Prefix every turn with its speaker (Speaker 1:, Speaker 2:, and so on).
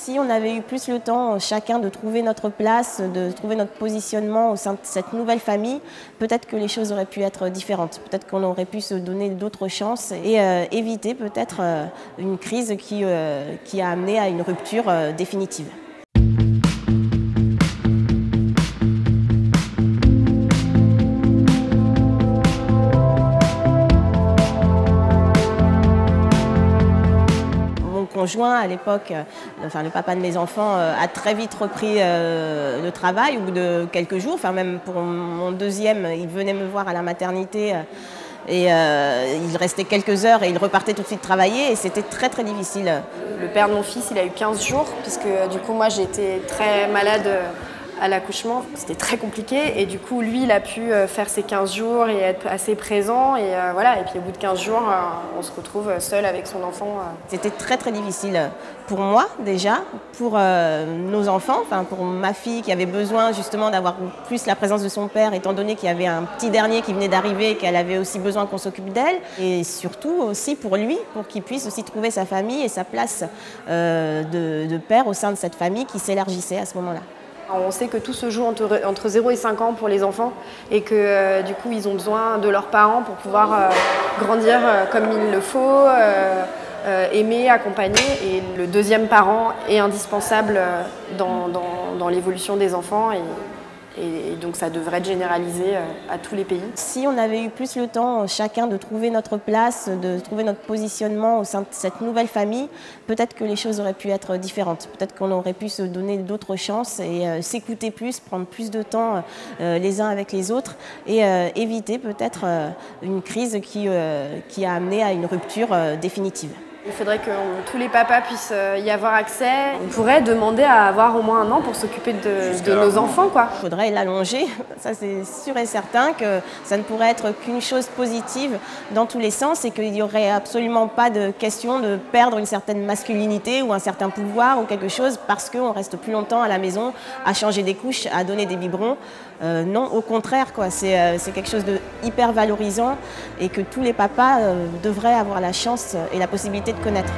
Speaker 1: Si on avait eu plus le temps, chacun, de trouver notre place, de trouver notre positionnement au sein de cette nouvelle famille, peut-être que les choses auraient pu être différentes. Peut-être qu'on aurait pu se donner d'autres chances et éviter peut-être une crise qui a amené à une rupture définitive. Mon conjoint à l'époque, enfin le papa de mes enfants, a très vite repris le travail au bout de quelques jours. Enfin même pour mon deuxième, il venait me voir à la maternité et il restait quelques heures et il repartait tout de suite travailler et c'était très très difficile.
Speaker 2: Le père de mon fils, il a eu 15 jours puisque du coup moi j'ai été très malade à l'accouchement, c'était très compliqué et du coup lui il a pu faire ses 15 jours et être assez présent et voilà, et puis au bout de 15 jours on se retrouve seul avec son enfant.
Speaker 1: C'était très très difficile pour moi déjà, pour nos enfants, enfin pour ma fille qui avait besoin justement d'avoir plus la présence de son père étant donné qu'il y avait un petit dernier qui venait d'arriver et qu'elle avait aussi besoin qu'on s'occupe d'elle, et surtout aussi pour lui, pour qu'il puisse aussi trouver sa famille et sa place de père au sein de cette famille qui s'élargissait à ce moment-là.
Speaker 2: On sait que tout se joue entre 0 et 5 ans pour les enfants et que du coup ils ont besoin de leurs parents pour pouvoir grandir comme il le faut, aimer, accompagner, et le deuxième parent est indispensable dans l'évolution des enfants et donc ça devrait être généralisé à tous les pays.
Speaker 1: Si on avait eu plus le temps, chacun, de trouver notre place, de trouver notre positionnement au sein de cette nouvelle famille, peut-être que les choses auraient pu être différentes. Peut-être qu'on aurait pu se donner d'autres chances et s'écouter plus, prendre plus de temps les uns avec les autres et éviter peut-être une crise qui a amené à une rupture définitive.
Speaker 2: Il faudrait que tous les papas puissent y avoir accès. On pourrait demander à avoir au moins un an pour s'occuper de nos enfants, quoi.
Speaker 1: Il faudrait l'allonger, ça c'est sûr et certain que ça ne pourrait être qu'une chose positive dans tous les sens et qu'il n'y aurait absolument pas de question de perdre une certaine masculinité ou un certain pouvoir ou quelque chose parce qu'on reste plus longtemps à la maison à changer des couches, à donner des biberons. Non, au contraire, quoi. C'est quelque chose de hyper valorisant et que tous les papas devraient avoir la chance et la possibilité de connaître.